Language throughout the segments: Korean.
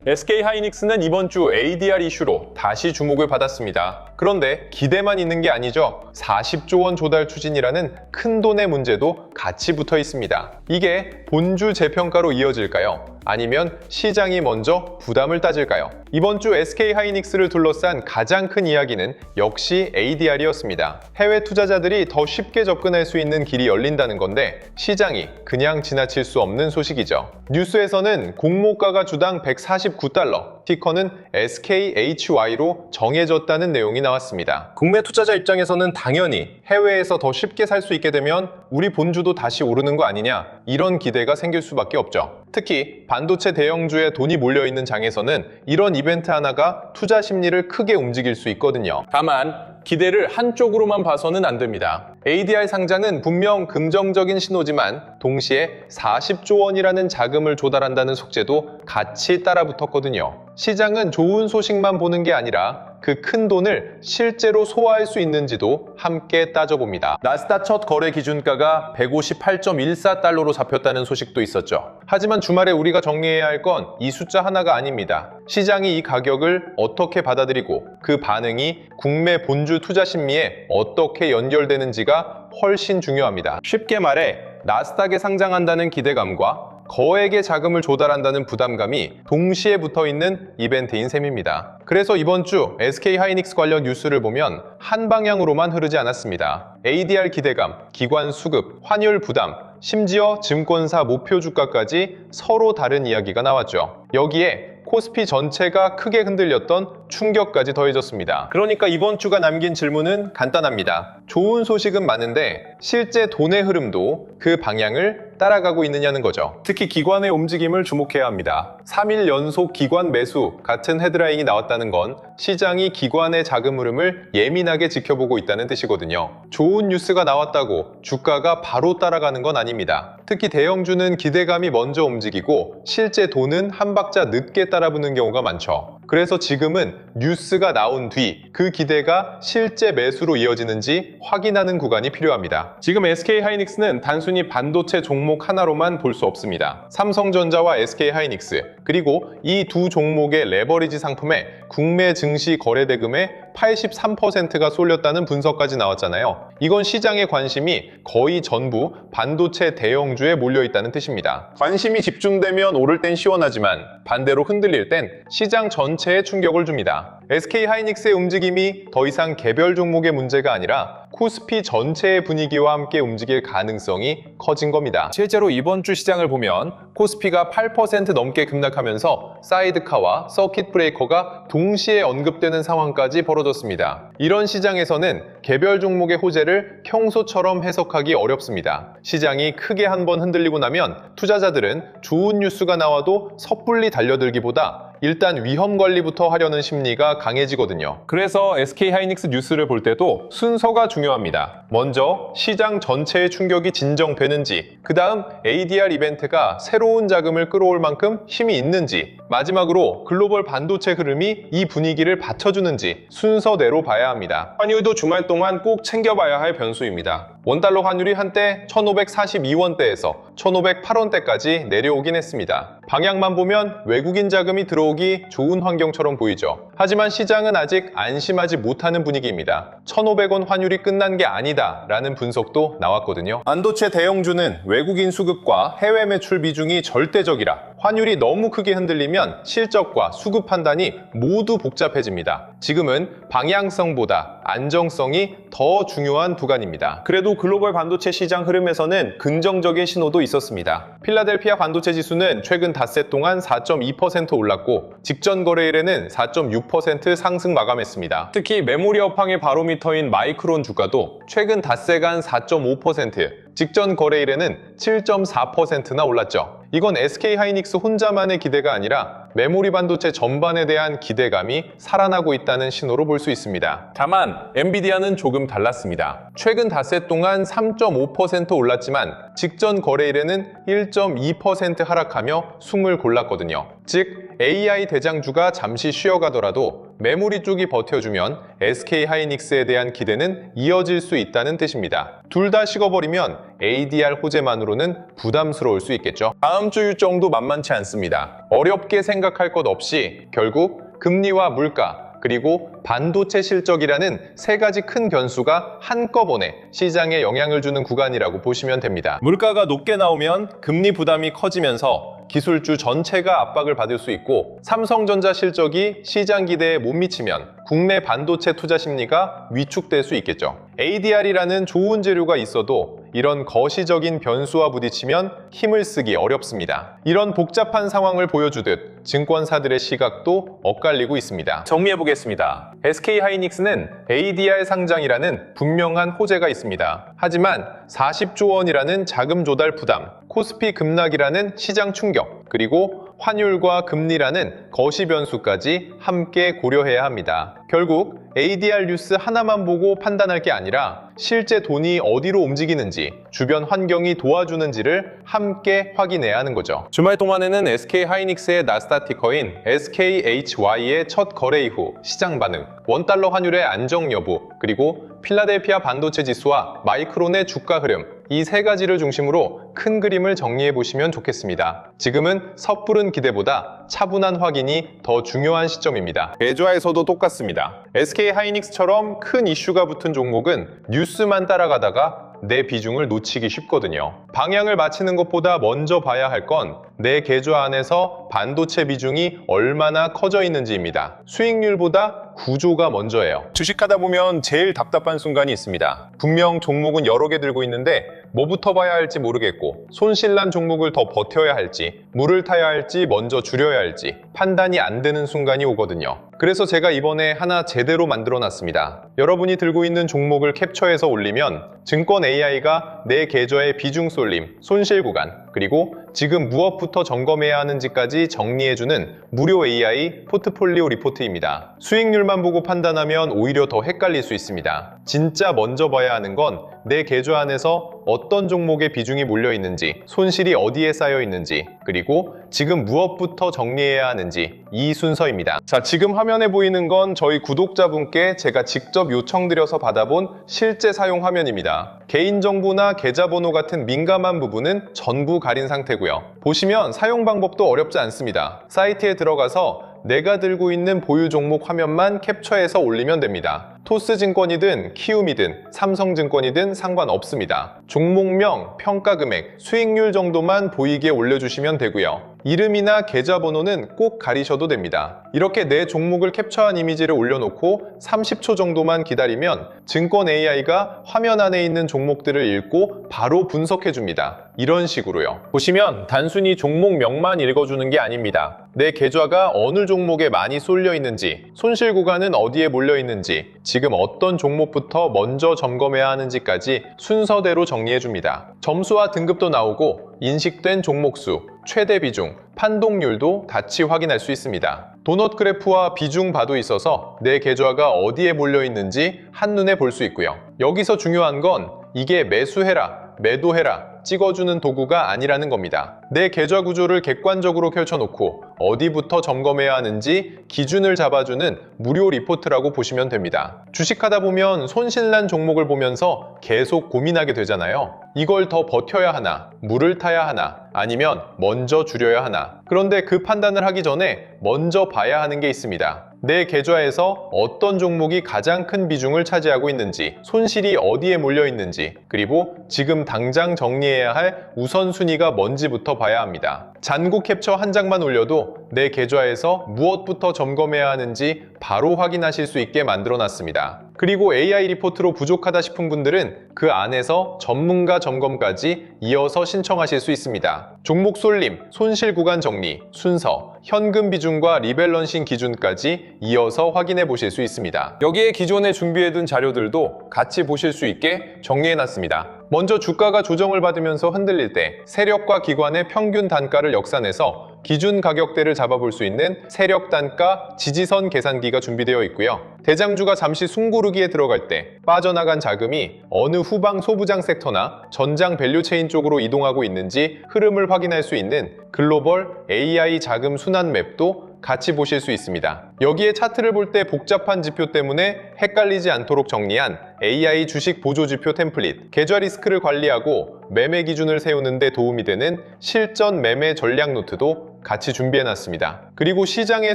SK하이닉스는 이번 주 ADR 이슈로 다시 주목을 받았습니다. 그런데 기대만 있는 게 아니죠. 40조 원 조달 추진이라는 큰 돈의 문제도 같이 붙어 있습니다. 이게 본주 재평가로 이어질까요? 아니면 시장이 먼저 부담을 따질까요? 이번 주 SK하이닉스를 둘러싼 가장 큰 이야기는 역시 ADR이었습니다. 해외 투자자들이 더 쉽게 접근할 수 있는 길이 열린다는 건데 시장이 그냥 지나칠 수 없는 소식이죠. 뉴스에서는 공모가가 주당 149달러, 티커는 SKHY로 정해졌다는 내용이 나왔습니다. 국내 투자자 입장에서는 당연히 해외에서 더 쉽게 살 수 있게 되면 우리 본주도 다시 오르는 거 아니냐, 이런 기대가 생길 수밖에 없죠. 특히 반도체 대형주에 돈이 몰려있는 장에서는 이런 이벤트 하나가 투자 심리를 크게 움직일 수 있거든요. 다만 기대를 한쪽으로만 봐서는 안 됩니다. ADR 상장은 분명 긍정적인 신호지만 동시에 40조 원이라는 자금을 조달한다는 속죄도 같이 따라붙었거든요. 시장은 좋은 소식만 보는 게 아니라 그 큰 돈을 실제로 소화할 수 있는지도 함께 따져봅니다. 나스닥 첫 거래 기준가가 158.14달러로 잡혔다는 소식도 있었죠. 하지만 주말에 우리가 정리해야 할 건 이 숫자 하나가 아닙니다. 시장이 이 가격을 어떻게 받아들이고 그 반응이 국내 본주 투자 심리에 어떻게 연결되는지가 훨씬 중요합니다. 쉽게 말해 나스닥에 상장한다는 기대감과 거액의 자금을 조달한다는 부담감이 동시에 붙어있는 이벤트인 셈입니다. 그래서 이번 주 SK하이닉스 관련 뉴스를 보면 한 방향으로만 흐르지 않았습니다. ADR 기대감, 기관 수급, 환율 부담, 심지어 증권사 목표 주가까지 서로 다른 이야기가 나왔죠. 여기에 코스피 전체가 크게 흔들렸던 충격까지 더해졌습니다. 그러니까 이번 주가 남긴 질문은 간단합니다. 좋은 소식은 많은데 실제 돈의 흐름도 그 방향을 따라가고 있느냐는 거죠. 특히 기관의 움직임을 주목해야 합니다. 3일 연속 기관 매수 같은 헤드라인이 나왔다는 건 시장이 기관의 자금 흐름을 예민하게 지켜보고 있다는 뜻이거든요. 좋은 뉴스가 나왔다고 주가가 바로 따라가는 건 아닙니다. 특히 대형주는 기대감이 먼저 움직이고 실제 돈은 한 박자 늦게 따라붙는 경우가 많죠. 그래서 지금은 뉴스가 나온 뒤 그 기대가 실제 매수로 이어지는지 확인하는 구간이 필요합니다. 지금 SK하이닉스는 단순히 반도체 종목 하나로만 볼 수 없습니다. 삼성전자와 SK하이닉스, 그리고 이 두 종목의 레버리지 상품에 국내 증시 거래 대금의 83%가 쏠렸다는 분석까지 나왔잖아요. 이건 시장의 관심이 거의 전부 반도체 대형주에 몰려있다는 뜻입니다. 관심이 집중되면 오를 땐 시원하지만 반대로 흔들릴 땐 시장 전체에 충격을 줍니다. SK하이닉스의 움직임이 더 이상 개별 종목의 문제가 아니라 코스피 전체의 분위기와 함께 움직일 가능성이 커진 겁니다. 실제로 이번 주 시장을 보면 코스피가 8% 넘게 급락하면서 사이드카와 서킷 브레이커가 동시에 언급되는 상황까지 벌어졌습니다. 이런 시장에서는 개별 종목의 호재를 평소처럼 해석하기 어렵습니다. 시장이 크게 한번 흔들리고 나면 투자자들은 좋은 뉴스가 나와도 섣불리 달려들기보다 일단 위험 관리부터 하려는 심리가 강해지거든요. 그래서 SK하이닉스 뉴스를 볼 때도 순서가 중요합니다. 먼저 시장 전체의 충격이 진정되는지, 그 다음 ADR 이벤트가 새로운 자금을 끌어올 만큼 힘이 있는지, 마지막으로 글로벌 반도체 흐름이 이 분위기를 받쳐주는지 순서대로 봐야 합니다. 환율도 주말 동안 꼭 챙겨봐야 할 변수입니다. 원달러 환율이 한때 1542원대에서 1508원대까지 내려오긴 했습니다. 방향만 보면 외국인 자금이 들어오기 좋은 환경처럼 보이죠. 하지만 시장은 아직 안심하지 못하는 분위기입니다. 1500원 환율이 끝난 게 아니다 라는 분석도 나왔거든요. 반도체 대형주는 외국인 수급과 해외 매출 비중이 절대적이라 환율이 너무 크게 흔들리면 실적과 수급 판단이 모두 복잡해집니다. 지금은 방향성보다 안정성이 더 중요한 구간입니다. 그래도 글로벌 반도체 시장 흐름에서는 긍정적인 신호도 있었습니다. 필라델피아 반도체 지수는 최근 닷새 동안 4.2% 올랐고 직전 거래일에는 4.6% 상승 마감했습니다. 특히 메모리 업황의 바로미터인 마이크론 주가도 최근 닷새간 4.5%, 직전 거래일에는 7.4%나 올랐죠. 이건 SK하이닉스 혼자만의 기대가 아니라 메모리 반도체 전반에 대한 기대감이 살아나고 있다는 신호로 볼 수 있습니다. 다만 엔비디아는 조금 달랐습니다. 최근 닷새 동안 3.5% 올랐지만 직전 거래일에는 1.2% 하락하며 숨을 골랐거든요. 즉 AI 대장주가 잠시 쉬어가더라도 메모리 쪽이 버텨주면 SK하이닉스에 대한 기대는 이어질 수 있다는 뜻입니다. 둘 다 식어버리면 ADR 호재만으로는 부담스러울 수 있겠죠. 다음 주 일정도 만만치 않습니다. 어렵게 생각할 것 없이 결국 금리와 물가, 그리고 반도체 실적이라는 세 가지 큰 변수가 한꺼번에 시장에 영향을 주는 구간이라고 보시면 됩니다. 물가가 높게 나오면 금리 부담이 커지면서 기술주 전체가 압박을 받을 수 있고, 삼성전자 실적이 시장 기대에 못 미치면 국내 반도체 투자 심리가 위축될 수 있겠죠. ADR이라는 좋은 재료가 있어도 이런 거시적인 변수와 부딪히면 힘을 쓰기 어렵습니다. 이런 복잡한 상황을 보여주듯 증권사들의 시각도 엇갈리고 있습니다. 정리해보겠습니다. SK하이닉스는 ADR 상장이라는 분명한 호재가 있습니다. 하지만 40조 원이라는 자금 조달 부담, 코스피 급락이라는 시장 충격, 그리고 환율과 금리라는 거시 변수까지 함께 고려해야 합니다. 결국 ADR 뉴스 하나만 보고 판단할 게 아니라 실제 돈이 어디로 움직이는지, 주변 환경이 도와주는지를 함께 확인해야 하는 거죠. 주말 동안에는 SK하이닉스의 나스닥 티커인 SKHY의 첫 거래 이후 시장 반응, 원달러 환율의 안정 여부, 그리고 필라델피아 반도체 지수와 마이크론의 주가 흐름, 이 세 가지를 중심으로 큰 그림을 정리해 보시면 좋겠습니다. 지금은 섣부른 기대보다 차분한 확인이 더 중요한 시점입니다. 계좌에서도 똑같습니다. SK하이닉스처럼 큰 이슈가 붙은 종목은 뉴스만 따라가다가 내 비중을 놓치기 쉽거든요. 방향을 맞추는 것보다 먼저 봐야 할 건 내 계좌 안에서 반도체 비중이 얼마나 커져 있는지입니다. 수익률보다 구조가 먼저예요. 주식하다 보면 제일 답답한 순간이 있습니다. 분명 종목은 여러 개 들고 있는데 뭐부터 봐야 할지 모르겠고, 손실난 종목을 더 버텨야 할지, 물을 타야 할지, 먼저 줄여야 할지 판단이 안 되는 순간이 오거든요. 그래서 제가 이번에 하나 제대로 만들어 놨습니다. 여러분이 들고 있는 종목을 캡처해서 올리면 증권 AI가 내 계좌의 비중 쏠림, 손실 구간, 그리고 지금 무엇부터 점검해야 하는지까지 정리해주는 무료 AI 포트폴리오 리포트입니다. 수익률만 보고 판단하면 오히려 더 헷갈릴 수 있습니다. 진짜 먼저 봐야 하는 건 내 계좌 안에서 어떤 종목의 비중이 몰려 있는지, 손실이 어디에 쌓여 있는지, 그리고 지금 무엇부터 정리해야 하는지, 이 순서입니다. 자, 지금 화면에 보이는 건 저희 구독자분께 제가 직접 요청드려서 받아본 실제 사용 화면입니다. 개인정보나 계좌번호 같은 민감한 부분은 전부 가린 상태고요. 보시면 사용 방법도 어렵지 않습니다. 사이트에 들어가서 내가 들고 있는 보유 종목 화면만 캡처해서 올리면 됩니다. 토스증권이든 키움이든 삼성증권이든 상관없습니다. 종목명, 평가금액, 수익률 정도만 보이게 올려주시면 되고요. 이름이나 계좌번호는 꼭 가리셔도 됩니다. 이렇게 내 종목을 캡처한 이미지를 올려놓고 30초 정도만 기다리면 증권 AI가 화면 안에 있는 종목들을 읽고 바로 분석해줍니다. 이런 식으로요. 보시면 단순히 종목명만 읽어주는 게 아닙니다. 내 계좌가 어느 종목에 많이 쏠려 있는지, 손실 구간은 어디에 몰려 있는지, 지금 어떤 종목부터 먼저 점검해야 하는지까지 순서대로 정리해줍니다. 점수와 등급도 나오고 인식된 종목수, 최대 비중, 판독률도 같이 확인할 수 있습니다. 도넛 그래프와 비중 바도 있어서 내 계좌가 어디에 몰려 있는지 한눈에 볼 수 있고요. 여기서 중요한 건 이게 매수해라, 매도해라 찍어주는 도구가 아니라는 겁니다. 내 계좌 구조를 객관적으로 펼쳐놓고 어디부터 점검해야 하는지 기준을 잡아주는 무료 리포트라고 보시면 됩니다. 주식하다 보면 손실난 종목을 보면서 계속 고민하게 되잖아요. 이걸 더 버텨야 하나, 물을 타야 하나, 아니면 먼저 줄여야 하나. 그런데 그 판단을 하기 전에 먼저 봐야 하는 게 있습니다. 내 계좌에서 어떤 종목이 가장 큰 비중을 차지하고 있는지, 손실이 어디에 몰려 있는지, 그리고 지금 당장 정리해야 할 우선순위가 뭔지부터 봐야 합니다. 잔고 캡처 한 장만 올려도 내 계좌에서 무엇부터 점검해야 하는지 바로 확인하실 수 있게 만들어 놨습니다. 그리고 AI 리포트로 부족하다 싶은 분들은 그 안에서 전문가 점검까지 이어서 신청하실 수 있습니다. 종목 쏠림, 손실 구간 정리, 순서, 현금 비중과 리밸런싱 기준까지 이어서 확인해 보실 수 있습니다. 여기에 기존에 준비해둔 자료들도 같이 보실 수 있게 정리해 놨습니다. 먼저 주가가 조정을 받으면서 흔들릴 때 세력과 기관의 평균 단가를 역산해서 기준 가격대를 잡아볼 수 있는 세력 단가 지지선 계산기가 준비되어 있고요. 대장주가 잠시 숨고르기에 들어갈 때 빠져나간 자금이 어느 후방 소부장 섹터나 전장 밸류체인 쪽으로 이동하고 있는지 흐름을 확인할 수 있는 글로벌 AI 자금 순환 맵도 같이 보실 수 있습니다. 여기에 차트를 볼 때 복잡한 지표 때문에 헷갈리지 않도록 정리한 AI 주식 보조 지표 템플릿, 계좌 리스크를 관리하고 매매 기준을 세우는 데 도움이 되는 실전 매매 전략 노트도 같이 준비해놨습니다. 그리고 시장의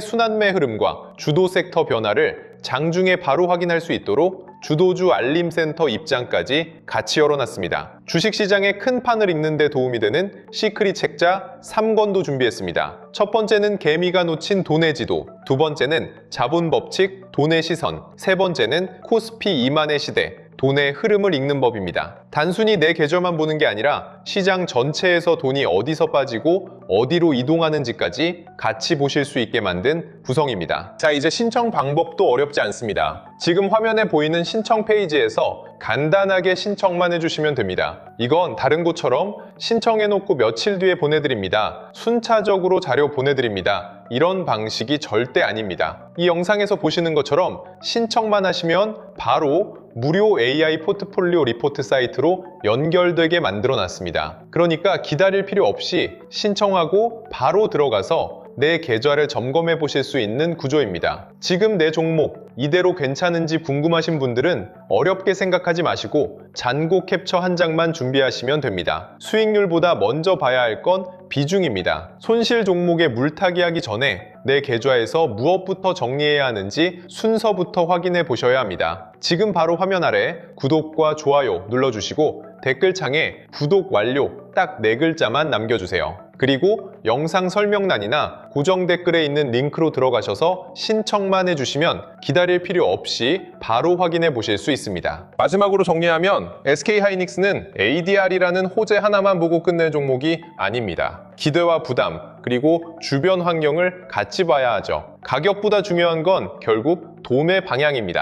순환매 흐름과 주도 섹터 변화를 장중에 바로 확인할 수 있도록 주도주 알림센터 입장까지 같이 열어놨습니다. 주식시장의 큰 판을 읽는 데 도움이 되는 시크릿 책자 3권도 준비했습니다. 첫 번째는 개미가 놓친 돈의 지도, 두 번째는 자본 법칙, 돈의 시선, 세 번째는 코스피 2만의 시대, 돈의 흐름을 읽는 법입니다. 단순히 내 계좌만 보는 게 아니라 시장 전체에서 돈이 어디서 빠지고 어디로 이동하는지까지 같이 보실 수 있게 만든 구성입니다. 자, 이제 신청 방법도 어렵지 않습니다. 지금 화면에 보이는 신청 페이지에서 간단하게 신청만 해주시면 됩니다. 이건 다른 곳처럼 신청해놓고 며칠 뒤에 보내드립니다. 순차적으로 자료 보내드립니다. 이런 방식이 절대 아닙니다. 이 영상에서 보시는 것처럼 신청만 하시면 바로 무료 AI 포트폴리오 리포트 사이트로 연결되게 만들어 놨습니다. 그러니까 기다릴 필요 없이 신청하고 바로 들어가서 내 계좌를 점검해 보실 수 있는 구조입니다. 지금 내 종목 이대로 괜찮은지 궁금하신 분들은 어렵게 생각하지 마시고 잔고 캡처 한 장만 준비하시면 됩니다. 수익률보다 먼저 봐야 할 건 비중입니다. 손실 종목에 물타기 하기 전에 내 계좌에서 무엇부터 정리해야 하는지 순서부터 확인해 보셔야 합니다. 지금 바로 화면 아래 구독과 좋아요 눌러주시고 댓글창에 구독 완료 딱 4글자만 남겨주세요. 그리고 영상 설명란이나 고정 댓글에 있는 링크로 들어가셔서 신청만 해주시면 기다릴 필요 없이 바로 확인해 보실 수 있습니다. 마지막으로 정리하면 SK하이닉스는 ADR이라는 호재 하나만 보고 끝낼 종목이 아닙니다. 기대와 부담, 그리고 주변 환경을 같이 봐야 하죠. 가격보다 중요한 건 결국 도매 방향입니다.